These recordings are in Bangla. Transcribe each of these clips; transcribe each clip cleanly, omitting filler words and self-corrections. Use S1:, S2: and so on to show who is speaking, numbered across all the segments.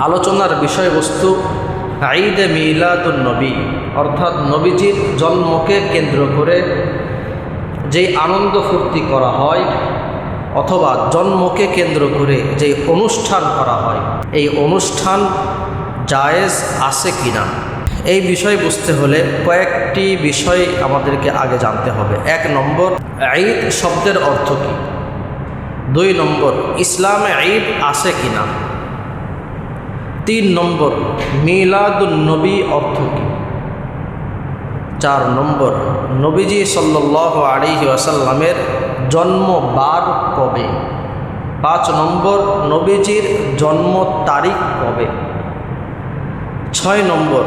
S1: আলোচনার বিষয়বস্তু ঈদে মিলাদুন নবী, অর্থাৎ নবীজির জন্মকে কেন্দ্র করে যেই আনন্দ ফুর্তি করা হয় অথবা জন্মকে কেন্দ্র করে যেই অনুষ্ঠান করা হয়, এই অনুষ্ঠান জায়েজ আছে কিনা, এই বিষয় বুঝতে হলে কয়েকটি বিষয় আমাদেরকে আগে জানতে হবে। 1 নম্বর, ঈদ শব্দের অর্থ কী। 2 নম্বর, ইসলামে ঈদ আছে কিনা। 3 নম্বর, মিলাদুন নবী অর্থ কী। 4 নম্বর, নবীজি সাল্লাল্লাহু আলাইহি ওয়াসাল্লামের জন্মবার কবে। 5 নম্বর, নবীজির জন্ম তারিখ কবে। 6 নম্বর,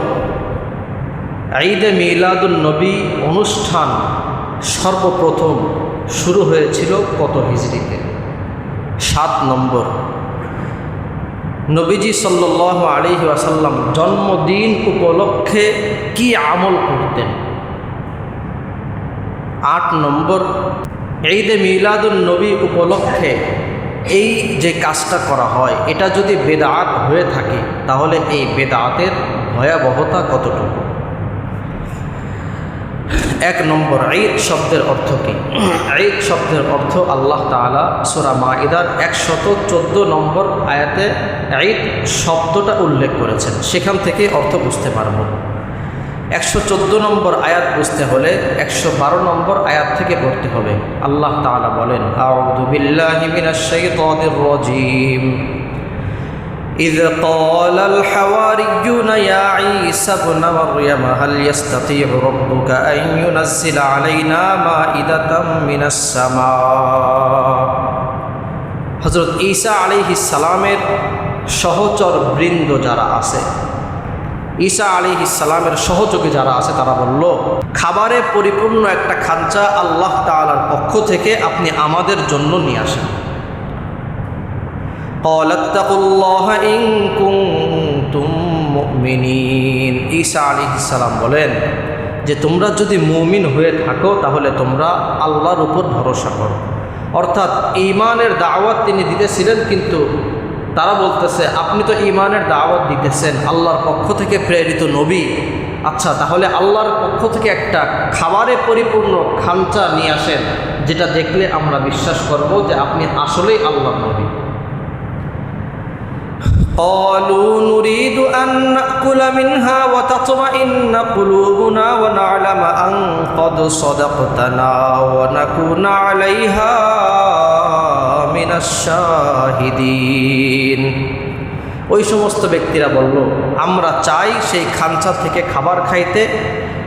S1: ঈদে মিলাদুন নবী অনুষ্ঠান সর্বপ্রথম শুরু হয়েছিল কত হিজরিতে। 7 নম্বর, নবীজি সাল্লাল্লাহু আলাইহি ওয়াসাল্লাম জন্মদিন উপলক্ষে কি আমল করতেন। 8 নম্বর, ঈদে মিলাদুন নবী উপলক্ষে এই যে কাজটা করা হয় এটা যদি বেদাত হয়ে থাকে তাহলে এই বেদাতের ভয়াবহতা কতটুকু। 1 নম্বর, ঈদ শব্দের অর্থ কী। ঈদ শব্দের অর্থ আল্লাহ তাআলা সূরা মাঈদার 114 নম্বর আয়াতে ঈদ শব্দটা উল্লেখ করেছেন, সেখান থেকে অর্থ বুঝতে পারব। 114 নম্বর আয়াত বুঝতে হলে 112 নম্বর আয়াত থেকে পড়তে হবে। আল্লাহ তাআলা বলেন, আউযু বিল্লাহি মিনাশ শাইতানির রাজীম। إذ قال الحواريون يا عيسى ابن مريم هل يستطيع ربك أن ينزل علينا مائدة من السماء। হযরত ঈসা আলাইহিস সালামের সহচর বৃন্দ যারা আছে, ঈসা আলাইহিস সালামের সহযোগী যারা আছে, তারা বলল, খাবারে পরিপূর্ণ একটা খাঞ্চা আল্লাহ তাআলার পক্ষ থেকে আপনি আমাদের জন্য নিয়ে আসেন। ক্বালাত্তাকুল্লাহা ইন কুনতুম মুমিনিন। ঈসা আলাইহিস সালাম বলেন যে তোমরা যদি মুমিন হয়ে থাকো তাহলে তোমরা আল্লাহর উপর ভরসা করো। অর্থাৎ ঈমানের দাওয়াত তিনি দিতেছিলেন, কিন্তু তারা বলতেছে আপনি তো ঈমানের দাওয়াত দিতেছেন, আল্লাহর পক্ষ থেকে প্রেরিত নবী, আচ্ছা তাহলে আল্লাহর পক্ষ থেকে একটা খাবারে পরিপূর্ণ খাঞ্চা নিয়ে আসেন যেটা দেখলে আমরা বিশ্বাস করব যে আপনি আসলেই আল্লাহর নবী। قالوا نريد أن نأكل منها وتطمئن قلوبنا ونعلم أن قد صدقتنا ونكون عليها من الشاهدين। ওই সমস্ত ব্যক্তিরা বলল, আমরা চাই সেই খাঞ্চা থেকে খাবার খাইতে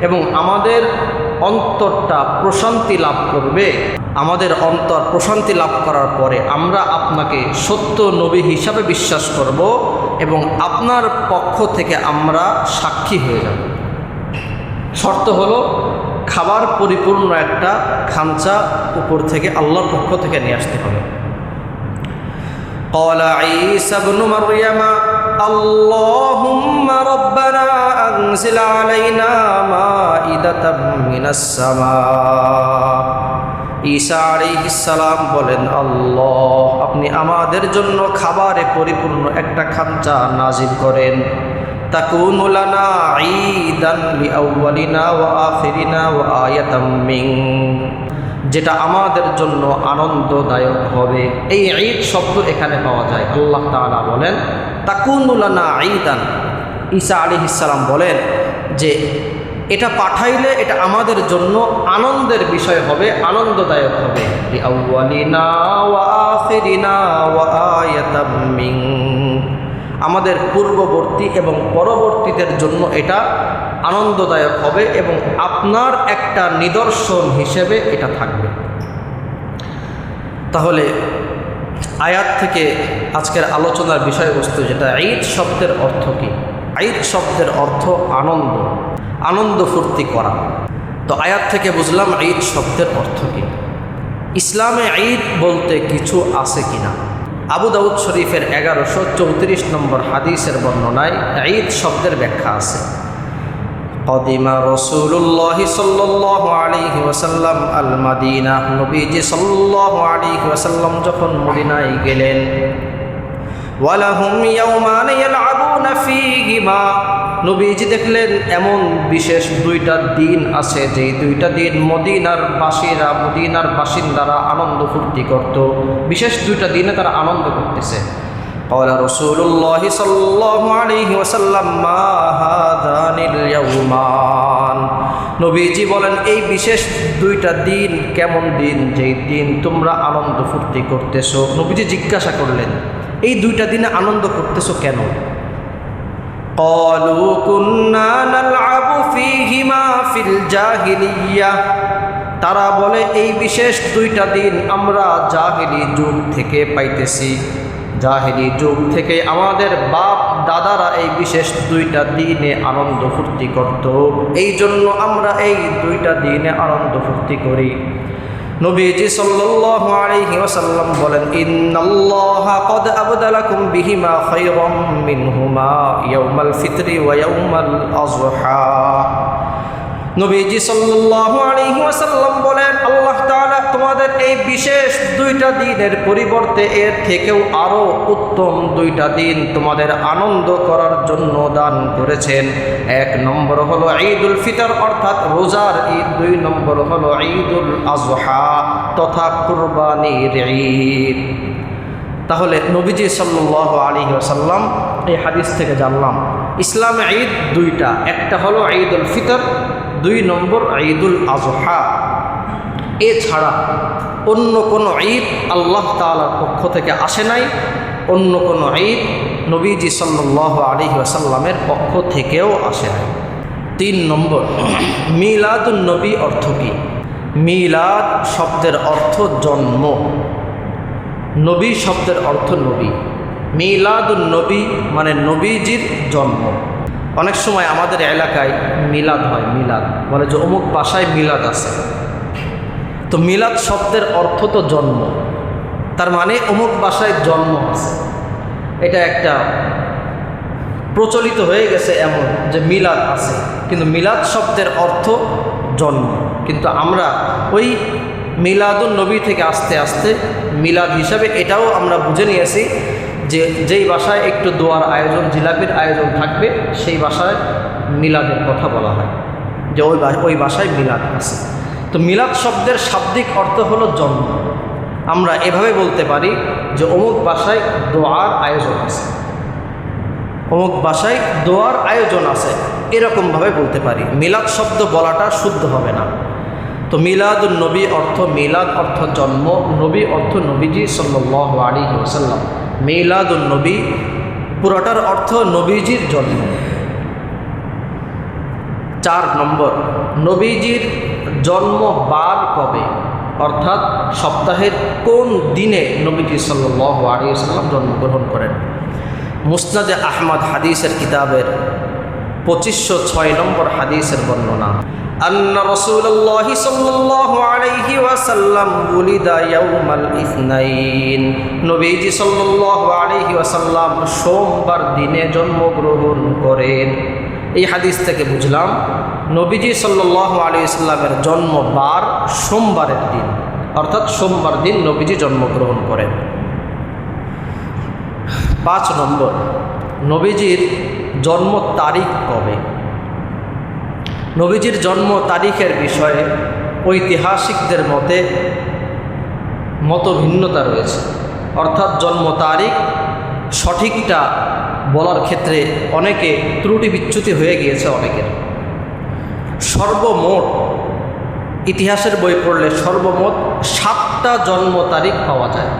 S1: এবং আমাদের অন্তরটা প্রশান্তি লাভ করবে। আমাদের অন্তর প্রশান্তি লাভ করার পরে আমরা আপনাকে সত্য নবী হিসাবে বিশ্বাস করব এবং আপনার পক্ষ থেকে আমরা সাক্ষী হয়ে যাব। শর্ত হলো খাবার পরিপূর্ণ একটা খাঞ্চা উপর থেকে আল্লাহর পক্ষ থেকে নিয়ে আসতে হবে। قال عيسى ابن مريم اللهم ربنا أنزل علينا مائدة من السماء। ঈসা আলাইহিস সালাম বলেন, আল্লাহ আপনি আমাদের জন্য খাবারে পরিপূর্ণ একটা খাঞ্চা নাজিল করেন। তাকুনু লানা ঈদান লিআউয়ালিনা ওয়া আখিরিনা ওয়া আয়াতাম মিনক, যেটা আমাদের জন্য আনন্দদায়ক হবে। এই ঈদ শব্দ এখানে পাওয়া যায়। আল্লাহ তাআলা বলেন তাকুনু লানা ঈদান। ঈসা আলাইহিস সালাম বলেন যে এটা পাঠাইলে এটা আমাদের জন্য আনন্দের বিষয় হবে, আনন্দদায়ক হবে। লিআউয়ালিনা ওয়া আখিরিনা ওয়া আয়াতাম মিনক, আমাদের পূর্ববর্তী এবং পরবর্তীদের জন্য এটা আনন্দদায়ক হবে এবং আপনার একটা নিদর্শন হিসেবে এটা থাকবে। তাহলে আয়াত থেকে আজকের আলোচনার বিষয়বস্তু যেটা ঈদ শব্দের অর্থ কী। ঈদ শব্দের অর্থ আনন্দ, আনন্দ ফুর্তি করা। তো আয়াত থেকে বুঝলাম ঈদ শব্দের অর্থ কী। ইসলামে ঈদ বলতে কিছু আছে কিনা। আবু দাউদ শরীফের 1134 নম্বর হাদিসের বর্ণনায় ঈদ শব্দের ব্যাখ্যা আছে। কদিমা রাসূলুল্লাহ সাল্লাল্লাহু আলাইহি ওয়াসাল্লাম আল মাদিনা, নবীজি সাল্লাল্লাহু আলাইহি ওয়াসাল্লাম যখন মদিনায় গেলেন, ওয়ালাহুম ইয়াওমান ইয়ালআব ফীহিমা, নবীজি দেখলেন এমন বিশেষ দুইটা দিন আছে যে দুইটা দিন মদিনার বাসিন্দারা আনন্দ ফুর্তি করত। বিশেষ দুইটা দিনে তারা আনন্দ করতেছে। قال رسول الله صلى الله عليه وسلم ما هذان اليومان, নবীজি বলেন এই বিশেষ দুইটা দিন কেমন দিন যেই দিন তোমরা আনন্দ ফুর্তি করতেছো। নবীজি জিজ্ঞাসা করলেন এই দুইটা দিনে আনন্দ করতেছো কেন? قالوا كنا نلعب فيهما في الجاهلية, তারা বলে এই বিশেষ দুইটা দিন আমরা জাহিলি যুগ থেকে পাইতেছি। জাহিলি যুগ থেকে আমাদের বাপ দাদারা এই বিশেষ দুইটা দিনে আনন্দ ফুর্তি করত, এই জন্য আমরা এই দুইটা দিনে আনন্দ ফুর্তি করি। নবীজি সাল্লাল্লাহু আলাইহি ওয়াসাল্লাম বলেন ইন্নাল্লাহা ক্বাদ আবদালাকুম বিহিমা খায়রাম মিনহুমা ইয়াউমাল ফিতরি ওয়া ইয়াউমাল আযহা। নবীজি সাল্লাল্লাহু আলাইহি ওয়াসাল্লাম বলেন আল্লাহ তাআলা তোমাদের এই বিশেষ দুইটা দিনের পরিবর্তে এর থেকেও আরো উত্তম দুইটা দিন তোমাদের আনন্দ করার জন্য দান করেছেন। এক নম্বর হলো ঈদুল ফিতর অর্থাৎ রোজার ঈদ, দুই নম্বর হলো ঈদুল আযহা তথা কুরবানির ঈদ। তাহলে নবীজি সাল্লাল্লাহু আলাইহি ওয়াসাল্লাম এই হাদিস থেকে জানলাম ইসলামে ঈদ দুইটা, একটা হলো ঈদুল ফিতর, দুই নম্বর ঈদুল আযহা। এছাড়া অন্য কোনো ঈদ আল্লাহ তাআলার পক্ষ থেকে আসে নাই, অন্য কোনো ঈদ নবীজি সাল্লাল্লাহু আলাইহি ওয়াসাল্লামের পক্ষ থেকেও আসে নাই। তিন নম্বর, মিলাদুন নবী অর্থ কী? মিলাদ শব্দের অর্থ জন্ম, নবী শব্দের অর্থ নবী। মিলাদুন নবী মানে নবীজির জন্ম। অনেক সময় আমাদের এলাকায় মিলাদ হয়, মিলাদ বলে যে অমুক বাসায় মিলাদ আছে। তো মিলাদ শব্দের অর্থ তো জন্ম, তার মানে অমুক বাসায় জন্ম আছে। এটা একটা প্রচলিত হয়ে গেছে এমন যে মিলাদ আছে, কিন্তু মিলাদ শব্দের অর্থ জন্ম। কিন্তু আমরা ওই মিলাদুন নবী থেকে আস্তে আস্তে মিলাদ হিসাবে এটাও আমরা বুঝে নিয়েছি যে যেই বাসায় একটু দোয়ার আয়োজন, জিলাপির আয়োজন থাকবে সেই বাসায় মিলাদের কথা বলা হয়, যে ওই বাসায় মিলাদ আছে। তো মিলাদ শব্দের শাব্দিক অর্থ হলো জন্ম। আমরা এভাবে বলতে পারি যে অমুক বাসায় দোয়ার আয়োজন আছে, অমুক বাসায় দোয়ার আয়োজন আছে, এরকমভাবে বলতে পারি। মিলাদ শব্দ বলাটা শুদ্ধ হবে না। তো মিলাদুন নবী অর্থ, মিলাদ অর্থ জন্ম, নবী অর্থ নবীজি সাল্লাল্লাহু আলাইহি ওয়াসাল্লাম। মিলাদুন নবী পুরোটার অর্থ নবীজির জন্ম। চার নম্বর, নবীজির জন্ম বার কবে, অর্থাৎ সপ্তাহের কোন দিনে নবীজি সাল্লাল্লাহু আলাইহি ওয়াসাল্লাম জন্মগ্রহণ করেন। মুসনাদে আহমদ হাদিসের কিতাবের 2506 নম্বর হাদিসের বর্ণনা, আন্না রাসূলুল্লাহি সাল্লাল্লাহু আলাইহি ওয়াসাল্লাম উলিদা ইয়াউমাল ইসনাইন, নবীজি সাল্লাল্লাহু আলাইহি ওয়াসাল্লাম সোমবার দিনে জন্মগ্রহণ করেন। এই হাদিস থেকে বুঝলাম নবীজি সাল্লাল্লাহু আলাইহি ওয়াসাল্লামের জন্মবার সোমবারের দিন, অর্থাৎ সোমবার দিন নবীজি জন্মগ্রহণ করেন। 5 নম্বর, নবীজির জন্ম তারিখ কবে। নবীজির জন্ম তারিখের বিষয়ে ঐতিহাসিকদের মতে মতভিন্নতা রয়েছে, অর্থাৎ জন্ম তারিখ সঠিকটা বলার ক্ষেত্রে অনেকে ত্রুটি বিচ্যুতি হয়ে গিয়েছে অনেকের। সর্বমোট ইতিহাসের বই পড়লে সর্বমোট 7টা জন্ম তারিখ পাওয়া যায়।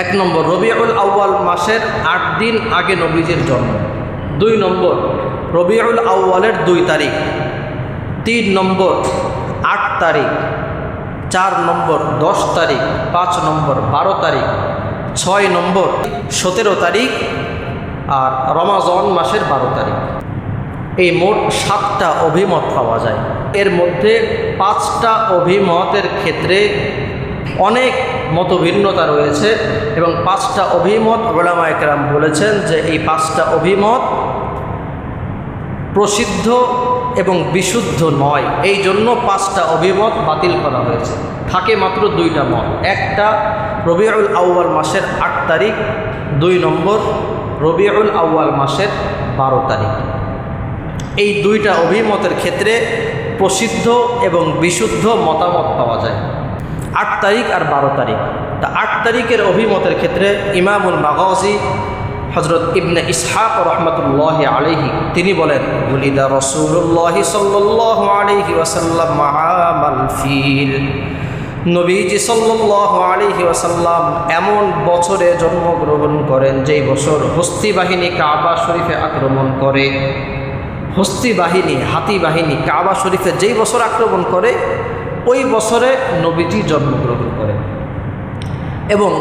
S1: 1 নম্বর, রবিউল আউয়াল মাসের 8 দিন আগে নবীজির জন্ম। 2 নম্বর, রবিউল আউয়ালের 2 তারিখ। 3 নম্বর 8 তারিখ। 4 নম্বর 10 তারিখ। 5 নম্বর 12 তারিখ। 6 নম্বর 17 তারিখ। আর রমাজান মাসের 12 তারিখ। এই মোট 7টা অভিমত পাওয়া যায়। এর মধ্যে 5টা অভিমতের ক্ষেত্রে অনেক মতভিন্নতা রয়েছে এবং 5টা অভিমত উলামায়ে কেরাম বলেছেন যে এই 5টা অভিমত প্রসিদ্ধ এবং বিশুদ্ধ নয়, এই জন্য 5টা অভিমত বাতিল করা হয়েছে। থাকে মাত্র 2টা মত, একটা রবিউল আউয়াল মাসের 8 তারিখ, 2 নম্বর রবিউল আউয়াল মাসের 12 তারিখ। এই দুইটা অভিমতের ক্ষেত্রে প্রসিদ্ধ এবং বিশুদ্ধ মতামত পাওয়া যায়, 8 তারিখ আর 12 তারিখ। তা 8 তারিখের অভিমতের ক্ষেত্রে ইমামুল মাগাজি হযরত ইবনে ইসহাক রহমতুল্লাহি আলাইহি তিনি বলেন, ওয়ালিদা রাসূলুল্লাহি সাল্লাল্লাহু আলাইহি ওয়াসাল্লাম আমাল ফিল, নবীজি সাল্লাল্লাহু আলাইহি ওয়াসাল্লাম এমন বছরে জন্মগ্রহণ করেন যেই বছর হস্তি বাহিনী কাবা শরীফে আক্রমণ করে। হস্তি বাহিনী, হাতি বাহিনী কাবা শরীফে যেই বছর আক্রমণ করে ওই বছরে নবীজি জন্মগ্রহণ করেন। এবং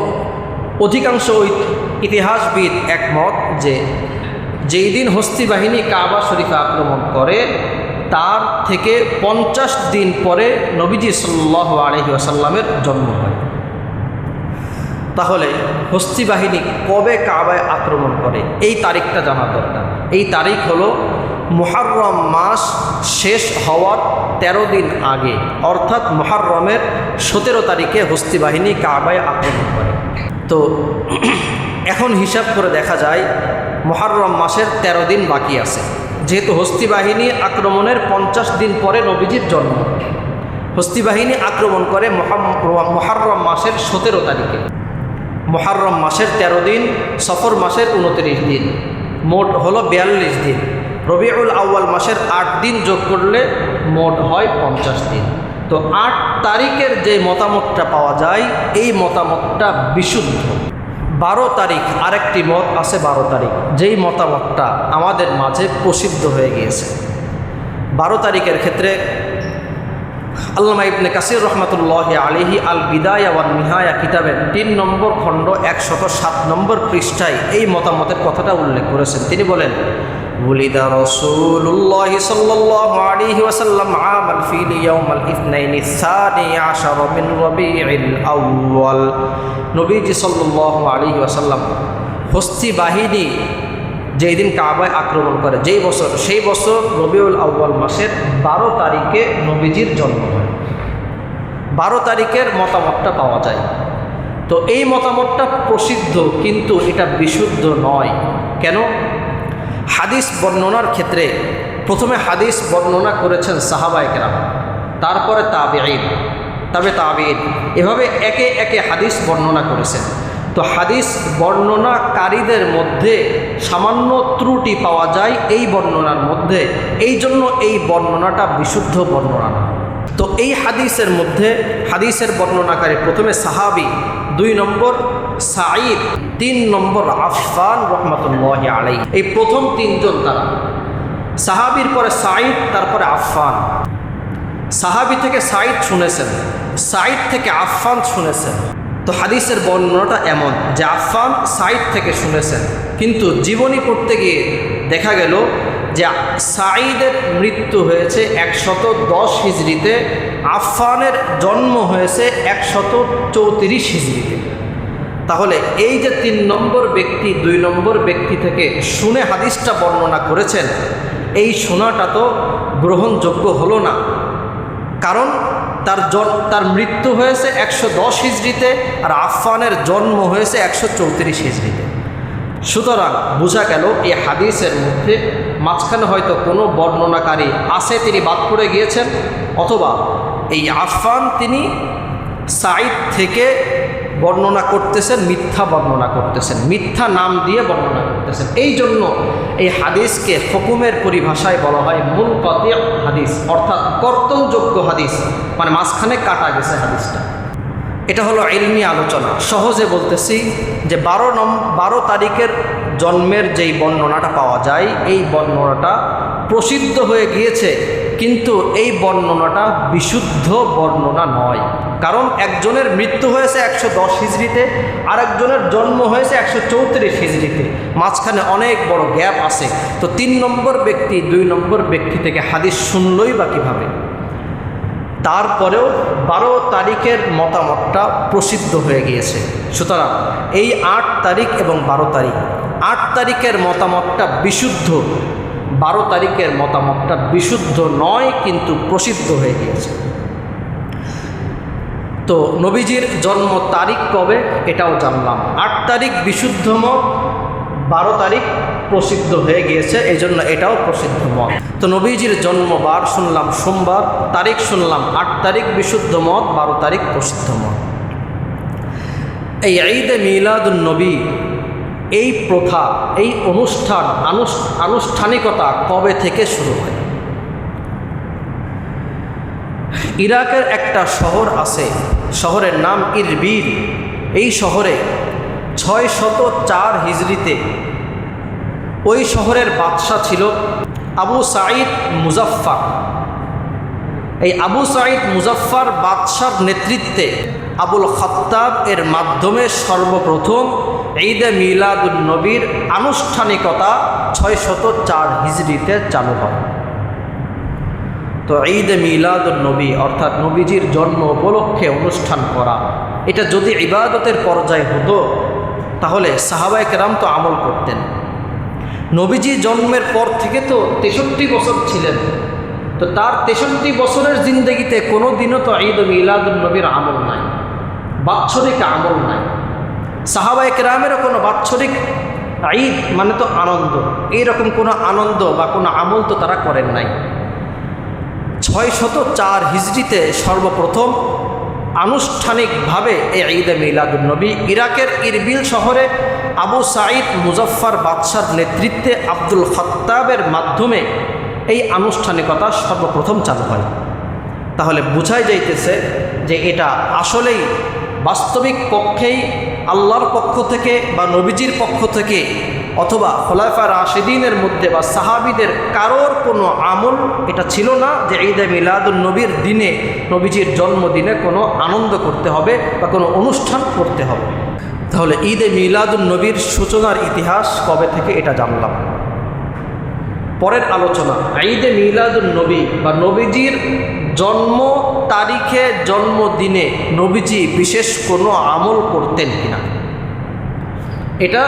S1: অধিকাংশ ইতিহাসবিদ একমত যে যেই দিন হস্তি বাহিনী কাবা শরীফে আক্রমণ করে তার থেকে 50 দিন পরে নবীজি সাল্লাল্লাহু আলাইহি ওয়াসাল্লামের জন্ম হয়। তাহলে হস্তি বাহিনী কবে কাবায় আক্রমণ করে এই তারিখটা জানা দরকার। এই তারিখ হলো মুহররম মাস শেষ হওয়ার 13 দিন আগে, অর্থাৎ মুহররমের 17 তারিখে হস্তি বাহিনী কাবায় আক্রমণ করে। তো এখন হিসাব করে দেখা যায় মুহররম মাসের 13 দিন বাকি আছে, যেহেতু হস্তি বাহিনী আক্রমণের 50 দিন পরে নবীজির জন্ম। হস্তি বাহিনী আক্রমণ করে মুহররম মাসের 17 তারিখে। মুহররম মাসের 13 দিন, সফর মাসের 29 দিন, মোট হলো 42 দিন। রবিউল আউয়াল মাসের 8 দিন যোগ করলে মোট হয় 50 দিন। তো 8 তারিখের যে মতামতটা পাওয়া যায় এই মতামতটা বিশুদ্ধ। 12 তারিখ আরেকটি মত আছে, 12 তারিখ যেই মতামতটা আমাদের মাঝে প্রসিদ্ধ হয়ে গিয়েছে। 12 তারিখের ক্ষেত্রে আল্লামা ইবনে কাসির রহমতুল্লাহি আলাইহি আল বিদায়া ওয়ান নিহায়া কিতাবের 3 নম্বর খণ্ড 107 নম্বর পৃষ্ঠায় এই মতামতের কথাটা উল্লেখ করেছেন। তিনি বলেন, ওয়ালিদা রাসূলুল্লাহি সাল্লাল্লাহু আলাইহি ওয়াসাল্লাম আমাল ফিল ইয়াউমাল ইথনাইনি সানি আশারা মিন রবিউল আউয়াল, নবীজি সাল্লাল্লাহু আলাইহি ওয়াসাল্লাম হস্তি বাহিনী যেই দিন কাবায় আক্রমণ করে যেই বছর, সেই বছর রবিউল আউয়াল মাসের 12 তারিখে নবীজির জন্ম হয়। 12 তারিখের মতামতটা পাওয়া যায়। তো এই মতামতটা প্রসিদ্ধ, কিন্তু এটা বিশুদ্ধ নয়। কেন? হাদিস বর্ণনার ক্ষেত্রে প্রথমে হাদিস বর্ণনা করেছেন সাহাবায়ে কেরাম, তারপরে তাবেঈন, তাবেঈন, এভাবে একে একে হাদিস বর্ণনা করেছেন। তো হাদিস বর্ণনাকারীদের মধ্যে সামান্য ত্রুটি পাওয়া যায় এই বর্ণনার মধ্যে, এই জন্য এই বর্ণনাটা বিশুদ্ধ বর্ণনা না। তো এই হাদিসের মধ্যে হাদিসের বর্ণনাকারী প্রথমে সাহাবী, 2 নম্বর সাঈদ, 3 নম্বর আফফান রহমতুল্লাহি আলাইহি। এই প্রথম 3 জন তারা, সাহাবীর পরে সাঈদ, তারপরে আফফান। সাহাবী থেকে সাঈদ শুনেছেন, সাঈদ থেকে আফফান শুনেছেন। তো হাদিসের বর্ণনাটা এমন যে আফফান সাঈদ থেকে শুনেছেন, কিন্তু জীবনী পড়তে গিয়ে দেখা গেল যে সাঈদের মৃত্যু হয়েছে 110 হিজরিতে, আফফানের জন্ম হয়েছে 134 হিজরিতে। তাহলে এই যে 3 নম্বর ব্যক্তি 2 নম্বর ব্যক্তি থেকে শুনে হাদিসটা বর্ণনা করেছেন, এই শোনাটা তো গ্রহণযোগ্য হলো না। কারণ তার মৃত্যু হয়েছে 110 হিজরিতে আর আফফানের জন্ম হয়েছে 134 হিজরিতে। সুতরাং বোঝা গেল এই হাদিসের মধ্যে মাঝখানে হয়তো কোনো বর্ণনাকারী আছে, তিনি বাদ পড়ে গিয়েছেন, অথবা এই আফফান তিনি সাঈদ থেকে বর্ণনা করতেছেন, মিথ্যা বর্ণনা করতেছেন, মিথ্যা নাম দিয়ে বর্ণনা করতেছেন। এই জন্য এই হাদিসকে হুকুমের পরিভাষায় বলা হয় মুনকাতি হাদিস, অর্থাৎ কর্তনযোগ্য হাদিস, মানে মাঝখানে কাটা গেছে হাদিসটা। এটা হলো ইলমি আলোচনা। সহজে বলতেছি যে 12 তারিখের জন্মের যেই বর্ণনাটা পাওয়া যায় এই বর্ণনাটা প্রসিদ্ধ হয়ে গিয়েছে, কিন্তু এই বর্ণনাটা বিশুদ্ধ বর্ণনা নয়। কারণ একজনের মৃত্যু হয়েছে 110 হিজরিতে, আরেকজনের জন্ম হয়েছে 134 হিজরিতে, মাঝখানে অনেক বড় গ্যাপ আছে। তো 3 নম্বর ব্যক্তি 2 নম্বর ব্যক্তি থেকে হাদিস শুনলই বা কীভাবে? তারপরেও 12 তারিখের মতামতটা প্রসিদ্ধ হয়ে গিয়েছে। সুতরাং এই 8 তারিখ এবং 12 তারিখ, 8 তারিখের মতামতটা বিশুদ্ধ, 12 তারিখের মতামতটা বিশুদ্ধ নয়, কিন্তু প্রসিদ্ধ হয়ে গিয়েছে। তো নবীজির জন্ম তারিখ কবে এটাও জানলাম। 8 তারিখ বিশুদ্ধ মত, 12 তারিখ প্রসিদ্ধ হয়ে গিয়েছে, এই জন্য এটাও প্রসিদ্ধ মত। তো নবীজির জন্মবার শুনলাম সোমবার, তারিখ শুনলাম 8 তারিখ বিশুদ্ধ মত, 12 তারিখ প্রসিদ্ধ মত। এই ঈদে মিলাদুন নবী, এই প্রথা, এই অনুষ্ঠান, আনুষ্ঠানিকতা কবে থেকে শুরু হয়? ইরাকের একটা শহর আছে, শহরের নাম ইরবিল। এই শহরে 604 হিজরিতে ওই শহরের বাদশা ছিল আবু সাঈদ মুজাফফর। এই আবু সাঈদ মুজাফফর বাদশার নেতৃত্বে আবুল খাত্তাব এর মাধ্যমে সর্বপ্রথম ঈদে মিলাদুন নবীর আনুষ্ঠানিকতা 604 হিজরিতে চালু হয়। তো ঈদে মিলাদুন নবী অর্থাৎ নবীজির জন্ম উপলক্ষে অনুষ্ঠান করা, এটা যদি ইবাদতের পর্যায়ে হতো তাহলে সাহাবায়ে কেরাম তো আমল করতেন। নবীজি জন্মের পর থেকে তো 63 বছর ছিলেন, তো তার 63 বছরের জিন্দেগিতে কোনো দিনও তো ঈদ মিলাদুন নবীর আমল নাই, বাৎসরিক আমল নাই। সাহাবায়ে কেরামেরও কোনো বাৎসরিক ঈদ মানে তো আনন্দ, এইরকম কোনো আনন্দ বা কোনো আমল তো তারা করেন নাই। 604 হিজরিতে সর্বপ্রথম আনুষ্ঠানিকভাবে এই ঈদে মিলাদুন নবী ইরাকের ইরবিল শহরে আবু সাঈদ মুজাফফর বাদশার নেতৃত্বে আব্দুল খাত্তাবের মাধ্যমে এই আনুষ্ঠানিকতা সর্বপ্রথম চালু হয়। তাহলে বোঝাই যাইতেছে যে এটা আসলেই বাস্তবিক পক্ষেই আল্লাহর পক্ষ থেকে বা নবীজির পক্ষ থেকে অথবা খোলাফা রাশিদিনের মধ্যে বা সাহাবিদের কারোর কোনো আমল এটা ছিল না যে ঈদে মিলাদুন নবীর দিনে, নবীজির জন্মদিনে কোনো আনন্দ করতে হবে বা কোনো অনুষ্ঠান করতে হবে। তাহলে ঈদে মিলাদুন নবীর সূচনার ইতিহাস কবে থেকে এটা জানলাম। পরের আলোচনা, ঈদে মিলাদুন নবী বা নবীজির জন্ম তারিখে, জন্মদিনে নবীজি বিশেষ কোনো আমল করতেন কিনা, এটা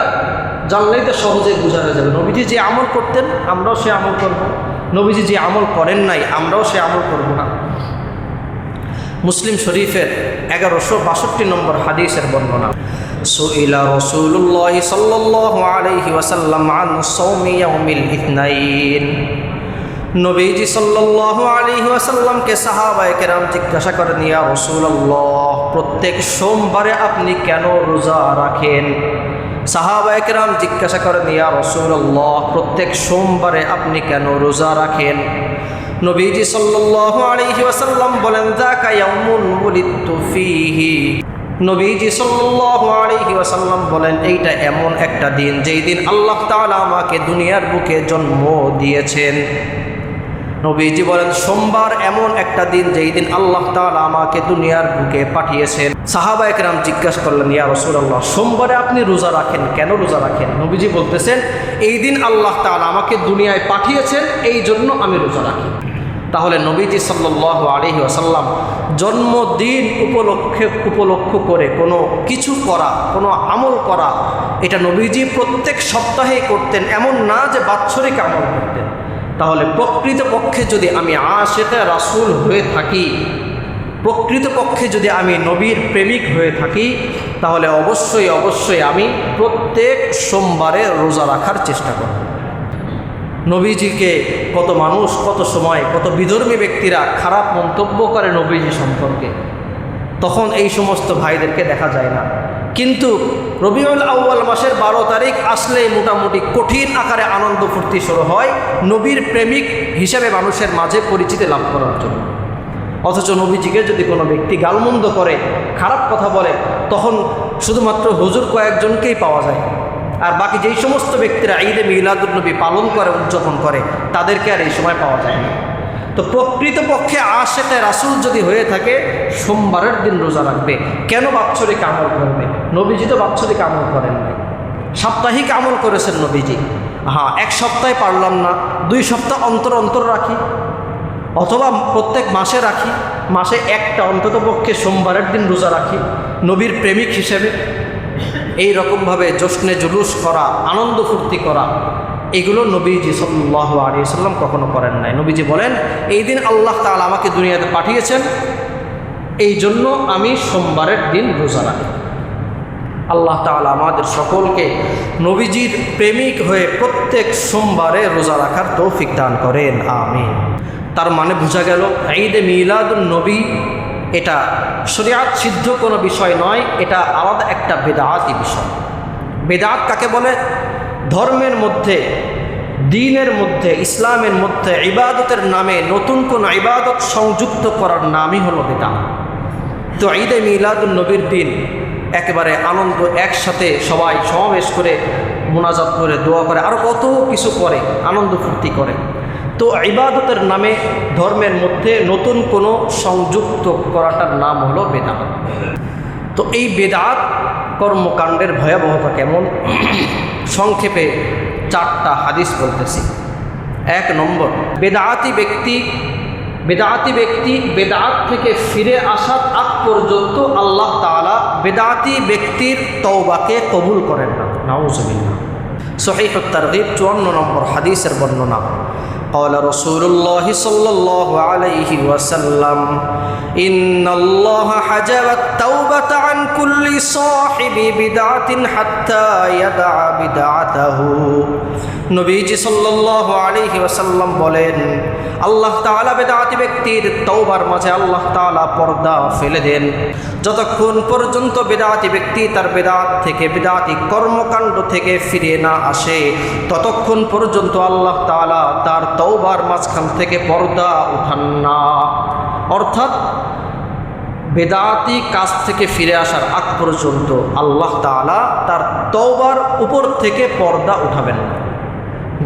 S1: জানলেই তো সহজে বোঝা হয়ে যাবে। নবীজি যে আমল করতেন আমরাও সে আমল করব, নবীজি যে আমল করেন নাই আমরাও সে আমল করব না। মুসলিম শরীফের 1162 নম্বর হাদিসের বর্ণনা, সুইলা রাসূলুল্লাহ সাল্লাল্লাহু আলাইহি ওয়াসাল্লাম আন সাওমি ইয়াউমিল ইথনাইন। নবীজি সাল্লাল্লাহু আলাইহি ওয়াসাল্লামকে সাহাবায়ে কেরাম জিজ্ঞাসা করেন, ইয়া রাসূলুল্লাহ, প্রত্যেক সোমবারে আপনি কেন রোজা রাখেন? সাহাবায়ে কেরাম জিজ্ঞাসা করেন, ইয়া রাসূলুল্লাহ, প্রত্যেক সোমবারে আপনি কেন রোজা রাখেন? নবীজি সাল্লাল্লাহু আলাইহি ওয়াসাল্লাম বলেন, যাকা ইয়াউমুন উলিদতু ফীহি। নবীজি সাল্লাল্লাহু আলাইহি ওয়াসাল্লাম বলেন, এইটা এমন একটা দিন যেই দিন আল্লাহ তাআলা আমাকে দুনিয়ার বুকে জন্ম দিয়েছেন। নবীজি বলেন, সোমবার এমন একটা দিন যেই দিন আল্লাহ তাআলা আমাকে দুনিয়ার বুকে পাঠিয়েছেন। সাহাবায়ে কেরাম জিজ্ঞাসা করলেন, ইয়া রাসূলুল্লাহ, সোমবারে আপনি রোজা রাখেন, কেন রোজা রাখেন? নবীজি বলতেছেন, এই দিন আল্লাহ তাআলা আমাকে দুনিয়ায় পাঠিয়েছেন, এই জন্য আমি রোজা রাখি। তাহলে নবীজি সাল্লাল্লাহু আলাইহি ওয়াসাল্লাম জন্মদিন উপলক্ষ করে কোনো কিছু করা, কোনো আমল করা, এটা নবীজি প্রত্যেক সপ্তাহেই করতেন, এমন না যে বাৎসরিক আমল করতেন। তাহলে প্রকৃতপক্ষে যদি আমি আশিকে রাসূল হয়ে থাকি, প্রকৃতপক্ষে যদি আমি নবীর প্রেমিক হয়ে থাকি, তাহলে অবশ্যই আমি প্রত্যেক সোমবারে রোজা রাখার চেষ্টা করব। নবীজিকে কত মানুষ, কত সময়, কত বিধর্মী ব্যক্তিরা খারাপ মন্তব্য করে নবীজি সম্পর্কে, তখন এই সমস্ত ভাইদেরকে দেখা যায় না। কিন্তু রবিউল আউয়াল মাসের 12 তারিখ আসলেই মোটামুটি কঠিন আকারে আনন্দ ফুর্তি শুরু হয় নবীর প্রেমিক হিসেবে মানুষের মাঝে পরিচিতি লাভ করার জন্য। অথচ নবীজিকে যদি কোনো ব্যক্তি গালমন্দ করে, খারাপ কথা বলে, তখন শুধুমাত্র হুজুর কয়েকজনকেই পাওয়া যায়, আর বাকি যেই সমস্ত ব্যক্তিরা ঈদে মিলাদুন নবী পালন করে, উদযাপন করে, তাদেরকে আর এই সময় পাওয়া যায় না। তো প্রকৃতপক্ষে আশিকে রাসূল যদি হয়ে থাকে, সোমবারের দিন রোজা রাখবে, কেন বাৎসরিক আমল করবে? নবীজি তো বাৎসরিক আমল করেন নাই, সাপ্তাহিক আমল করেছেন নবীজি। হ্যাঁ, এক সপ্তাহে পারলাম না, 2 সপ্তাহ অন্তর রাখি, অথবা প্রত্যেক মাসে রাখি, মাসে একটা অন্ততপক্ষে সোমবারের দিন রোজা রাখি নবীর প্রেমিক হিসেবে। এই রকমভাবে জশ্নে জুলুস করা, আনন্দ ফুর্তি করা, এগুলো নবীজি সাল্লাল্লাহু আলাইহি ওয়াসাল্লাম কখনো করেন নাই। নবীজি বলেন, এই দিন আল্লাহ তাআলা আমাকে দুনিয়াতে পাঠিয়েছেন, এই জন্য আমি সোমবারের দিন রোজা রাখি। আল্লাহ তাআলা আমাদের সকলকে নবীজির প্রেমিক হয়ে প্রত্যেক সোমবারে রোজা রাখার তৌফিক দান করেন, আমিন। তার মানে বোঝা গেল ঈদে মিলাদুন নবী এটা শরিয়াত সিদ্ধ কোনো বিষয় নয়, এটা আলাদা একটা বেদাতি বিষয়। বেদাত কাকে বলে? ধর্মের মধ্যে, দ্বীনের মধ্যে, ইসলামের মধ্যে ইবাদতের নামে নতুন কোনো ইবাদত সংযুক্ত করার নামই হলো বেদাত। তো ঈদে মিলাদুন নবীর দিন একেবারে আনন্দ, একসাথে সবাই সমাবেশ করে মোনাজাত করে দোয়া করে আরও কত কিছু করে, আনন্দ ফুর্তি করে। তো ইবাদতের নামে ধর্মের মধ্যে নতুন কোনো সংযুক্ত করাটার নাম হলো বেদাত। তো এই বেদাত কর্মকাণ্ডের ভয়াবহতা কেমন, সংক্ষেপে 4টা হাদিস বলতেছি। 1 নম্বর, বেদাতি ব্যক্তি বেদাত থেকে ফিরে আসার আগ পর্যন্ত আল্লাহ তাআলা বেদাতি ব্যক্তির তওবাকে কবুল করেন না। নাউযুবিল্লাহ। সহিহ আত-তারগীব 54 নম্বর হাদিসের বর্ণনা। قال رسول الله صلى الله عليه وسلم إن الله حجب التوبة عن كل صاحب بدعة حتى يدع بدعته। নবীজি সাল্লাল্লাহু আলাইহি ওয়াসাল্লাম বলেন, আল্লাহ তাআলা বেদাতি ব্যক্তির তওবার মাঝে আল্লাহ তাআলা পর্দা ফেলে দেন যতক্ষণ পর্যন্ত বেদাতি ব্যক্তি তার বেদাত থেকে, বেদাতি কর্মকাণ্ড থেকে ফিরে না আসে, ততক্ষণ পর্যন্ত আল্লাহ তাআলা তার তওবার মাঝখান থেকে পর্দা উঠান না। অর্থাৎ বেদাতি কাজ থেকে ফিরে আসার আগ পর্যন্ত আল্লাহ তাআলা তার তওবার উপর থেকে পর্দা উঠাবেন না।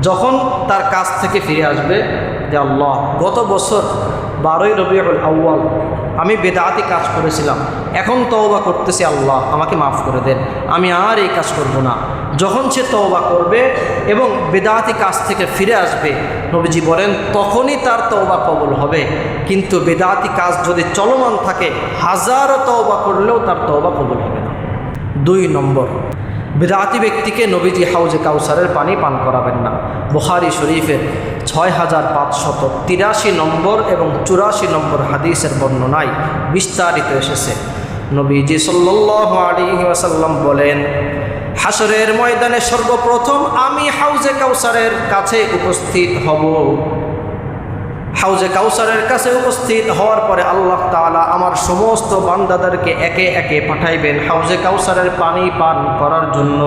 S1: যখন তার কাজ থেকে ফিরে আসবে যে আল্লাহ, গত বছর 12ই রবিউল আউয়াল আমি বেদাতি কাজ করেছিলাম, এখন তওবা করতেছি, আল্লাহ আমাকে মাফ করে দেন, আমি আর এই কাজ করব না। যখন সে তওবা করবে এবং বেদাতি কাজ থেকে ফিরে আসবে, নবীজি বলেন তখনই তার তওবা কবুল হবে। কিন্তু বেদাতি কাজ যদি চলমান থাকে, হাজারো তওবা করলেও তার তওবা কবুল হবে না। 2 নম্বর, বেদাতি ব্যক্তিকে নবীজি হাউজে কাউসারের পানি পান করাবেন না। বুখারী শরীফের 6583 নম্বর এবং 84 নম্বর হাদিসের বর্ণনায় বিস্তারিত এসেছে। নবীজি সাল্লাল্লাহু আলাইহি ওয়াসাল্লাম বলেন, হাসরের ময়দানে সর্বপ্রথম আমি হাউজে কাউসারের কাছে উপস্থিত হব। হাউজে কাউসারের কাছে উপস্থিত হওয়ার পরে আল্লাহ তাআলা আমার সমস্ত বান্দাদেরকে একে একে পাঠাইবেন হাউজে কাউসারের পানি পান করার জন্য।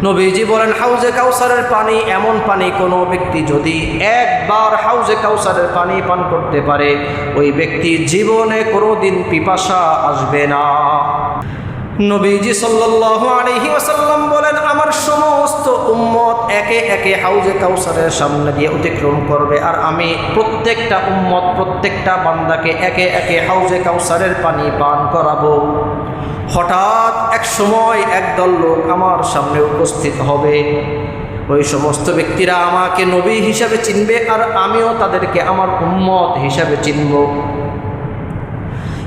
S1: নবীজি বলেন, হাউজে কাউসারের পানি এমন পানি, কোনো ব্যক্তি যদি একবার হাউজে কাউসারের পানি পান করতে পারে, ওই ব্যক্তি জীবনে কোনোদিন পিপাসা আসবে না। নবীজি সাল্লাল্লাহু আলাইহি ওয়াসাল্লাম বলেন, আমার সমস্ত উম্মত একে একে হাউজে কাউসারের সামনে দিয়ে অতিক্রম করবে, আর আমি প্রত্যেকটা উম্মত, প্রত্যেকটা বান্দাকে একে একে হাউজে কাউসারের পানি পান করাবো। হঠাৎ এক সময় একদল লোক আমার সামনে উপস্থিত হবে। ওই সমস্ত ব্যক্তিরা আমাকে নবী হিসাবে চিনবে, আর আমিও তাদেরকে আমার উম্মত হিসাবে চিনব।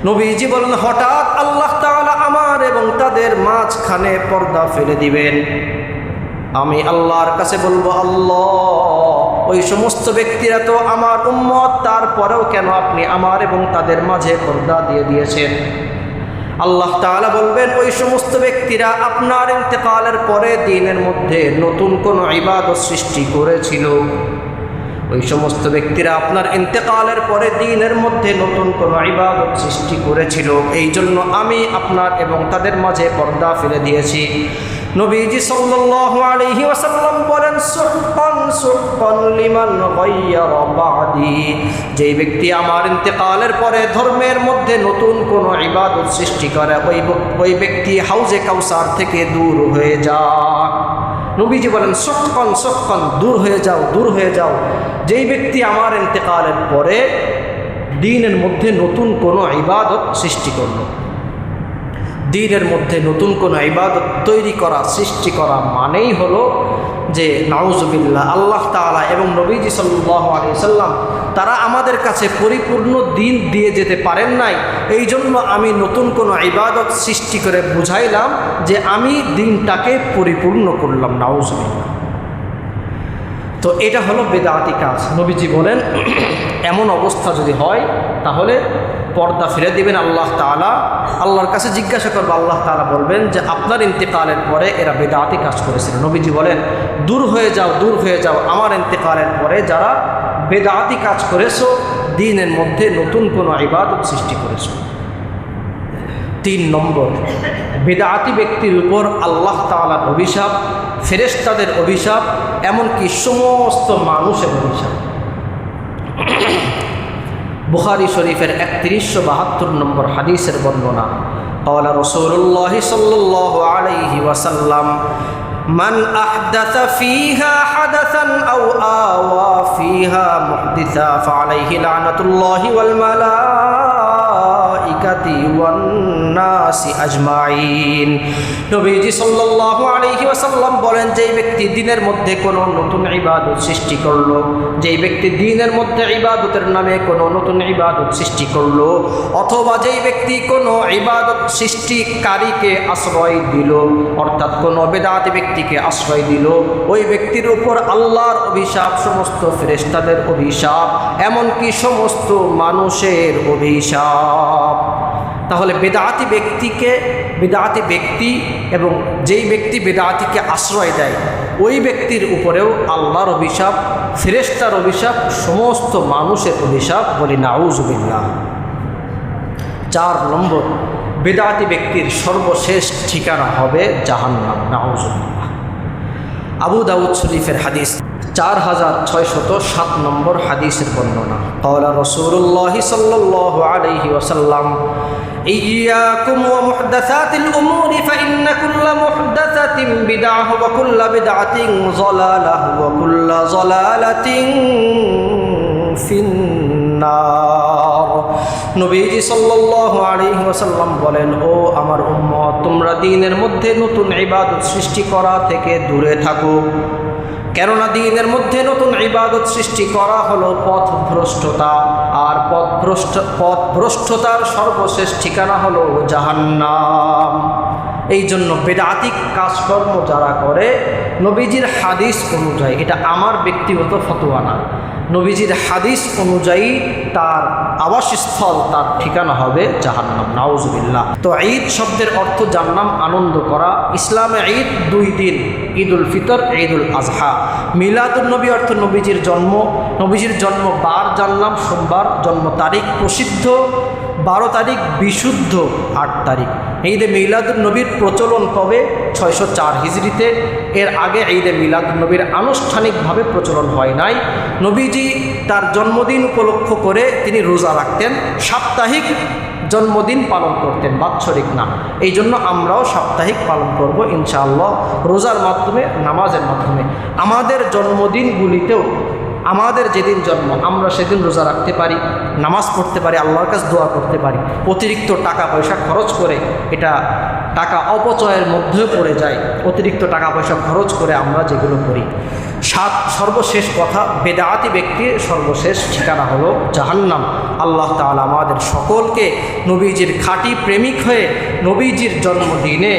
S1: নবীজি বলেন, হঠাৎ আল্লাহ তাআলা আমার এবং তাদের মাঝখানে পর্দা ফেলে দিবেন। আমি আল্লাহর কাছে বলবো, আল্লাহ, ওই সমস্ত ব্যক্তিরা তো আমার উম্মত, তারপরেও কেন আপনি আমার এবং তাদের মাঝে পর্দা দিয়ে দিয়েছেন? আল্লাহ তাআলা বলবেন, ওই সমস্ত ব্যক্তিরা আপনার ইন্তেকালের পরে দ্বীনের মধ্যে নতুন কোনো ইবাদত সৃষ্টি করেছিল। ওই সমস্ত ব্যক্তিরা আপনার ইন্তেকালের পরে দ্বীনের মধ্যে নতুন কোনো ইবাদত সৃষ্টি করেছিল, এই জন্য আমি আপনার এবং তাদের মাঝে পর্দা ফেলে দিয়েছি। নবীজি সাল্লাল্লাহু আলাইহি ওয়াসাল্লাম বলেন, সুহকান সুহকান লিমান গায়্যারা বাদি। যেই ব্যক্তি আমার ইন্তেকালের পরে ধর্মের মধ্যে নতুন কোনো ইবাদত সৃষ্টি করে, ওই ব্যক্তি হাউজে কাউসার থেকে দূর হয়ে যাক। নবীজি বলেন, সুহকান সুহকান, দূর হয়ে যাও, দূর হয়ে যাও। যেই ব্যক্তি আমার ইন্তেকালের পরে দ্বীনের মধ্যে নতুন কোনো ইবাদত সৃষ্টি করল। দ্বীনের মধ্যে নতুন কোনো ইবাদত তৈরি করা, সৃষ্টি করা মানেই হলো যে নাউজুবিল্লাহ, আল্লাহ তাআলা এবং নবীজি সাল্লাল্লাহু আলাইহি ওয়াসাল্লাম তারা আমাদের কাছে পরিপূর্ণ দ্বীন দিয়ে যেতে পারেন নাই। এই জন্য আমি নতুন কোনো ইবাদত সৃষ্টি করে বুঝাইলাম যে আমি দ্বীনটাকে পরিপূর্ণ করলাম। নাউজুবিল্লাহ। তো এটা হলো বেদাতি কাজ। নবীজি বলেন, এমন অবস্থা যদি হয় তাহলে পর্দা ফিরে দিবেন আল্লাহ তাআলা। আল্লাহর কাছে জিজ্ঞাসা করবে, আল্লাহ তাআলা বলবেন যে আপনার ইন্তেকালের পরে এরা বেদাতি কাজ করেছিল। নবীজি বলেন, দূর হয়ে যাও, দূর হয়ে যাও আমার ইন্তেকালের পরে যারা বেদাতি কাজ করেছো, দ্বীনের মধ্যে নতুন কোনো ইবাদত সৃষ্টি করেছো। 3 নম্বর, বেদাতি ব্যক্তির উপর আল্লাহ তাআলার অভিশাপ, ফেরেশতাদের অভিশাপ, এমনকি সমস্ত মানুষের অভিশাপ। বুখারী শরীফের 3172 নম্বর হাদিসের বর্ণনা, قال رسول الله صلى الله عليه وسلم من أحدث فيها حدثا أو آوى فيها محدثا فعليه لعنة الله والملائكة والناس أجمعين। নবীজি সাল্লাল্লাহু আলাইহি ওয়াসাল্লাম বলেন, যেই ব্যক্তি দ্বীনের মধ্যে কোনো নতুন ইবাদত সৃষ্টি করলো, যেই ব্যক্তি দ্বীনের মধ্যে ইবাদতের নামে কোনো নতুন ইবাদত সৃষ্টি করলো, অথবা যেই ব্যক্তি কোনো ইবাদত সৃষ্টিকারীকে আশ্রয় দিল, অর্থাৎ কোনো বেদাতি ব্যক্তিকে আশ্রয় দিল, ওই ব্যক্তির উপর আল্লাহর অভিশাপ, সমস্ত ফেরেশতাদের অভিশাপ, এমনকি সমস্ত মানুষের অভিশাপ। তাহলে বেদাতি ব্যক্তি এবং যেই ব্যক্তি বেদাতিকে আশ্রয় দেয়, ওই ব্যক্তির উপরেও আল্লাহর অভিশাপ, ফেরেশতার অভিশাপ, সমস্ত মানুষের অভিশাপ, বলি নাউজুবিল্লাহ। 4 নম্বর, বেদাতি ব্যক্তির সর্বশেষ ঠিকানা হবে জাহান্নাম, নাউজুবিল্লাহ। আবু দাউদ শরীফের হাদিস 4607 নম্বর হাদিসের বর্ণনা, قال رسول الله صلى الله عليه وسلم إياكم ومحدثات الأمور فإن كل محدثة بدعة وكل بدعة ضلالة وكل ضلالة في النار। নবীজি সাল্লাল্লাহু আলাইহি ওয়াসাল্লাম বলেন, ও আমার উম্মত, তোমরা দ্বীনের মধ্যে নতুন ইবাদত সৃষ্টি করা থেকে দূরে থাকো, কেননা দ্বীনের মধ্যে নতুন ইবাদত সৃষ্টি করা হলো পথভ্রষ্টতা, আর পথভ্রষ্টতার সর্বশেষ ঠিকানা হলো জাহান্নাম। এই জন্য বেদাতি কাজকর্ম যারা করে, নবীজির হাদিস অনুযায়ী, এটা আমার ব্যক্তিগত ফতোয়া না, নবীজির হাদিস অনুযায়ী তার আবাসস্থল, তার ঠিকানা হবে জাহান্নাম, নাউজুবিল্লাহ। তো ঈদ শব্দের অর্থ জানলাম আনন্দ করা। ইসলামে ঈদ 2 দিন, ঈদুল ফিতর, ঈদুল আজহা। মিলাদুন নবী অর্থ নবীজির জন্ম, নবীজির জন্ম বার জানলাম সোমবার, জন্ম তারিখ প্রসিদ্ধ 12 তারিখ, বিশুদ্ধ 8 তারিখ। ঈদে মিলাদুন নবীর প্রচলন কবে? 604 হিজরিতে। এর আগে ঈদে মিলাদুন নবীর আনুষ্ঠানিকভাবে প্রচলন হয় নাই। নবীজি তার জন্মদিন উপলক্ষ করে তিনি রোজা রাখতেন, সাপ্তাহিক জন্মদিন পালন করতেন, বাৎসরিক না। এই জন্য আমরাও সাপ্তাহিক পালন করব ইনশাআল্লাহ, রোজার মাধ্যমে, নামাজের মাধ্যমে। আমাদের জন্মদিনগুলিতেও আমাদের যেদিন জন্ম, আমরা সেদিন রোজা রাখতে পারি, নামাজ পড়তে পারি, আল্লাহর কাছে দোয়া করতে পারি। অতিরিক্ত টাকা পয়সা খরচ করে, এটা টাকা অপচয়ের মধ্যেও পড়ে যায়, অতিরিক্ত টাকা পয়সা খরচ করে আমরা যেগুলো করি। সর্বশেষ কথা, বেদাতি ব্যক্তির সর্বশেষ ঠিকানা হলো জাহান্নাম। আল্লাহ তাআলা আমাদের সকলকে নবীজির খাঁটি প্রেমিক হয়ে নবীজির জন্মদিনে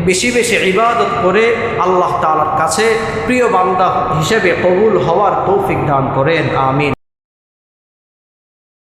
S1: বেশি বেশি ইবাদত করে আল্লাহ তাআলার কাছে প্রিয় বান্দা হিসেবে কবুল হওয়ার তৌফিক দান করেন, আমিন।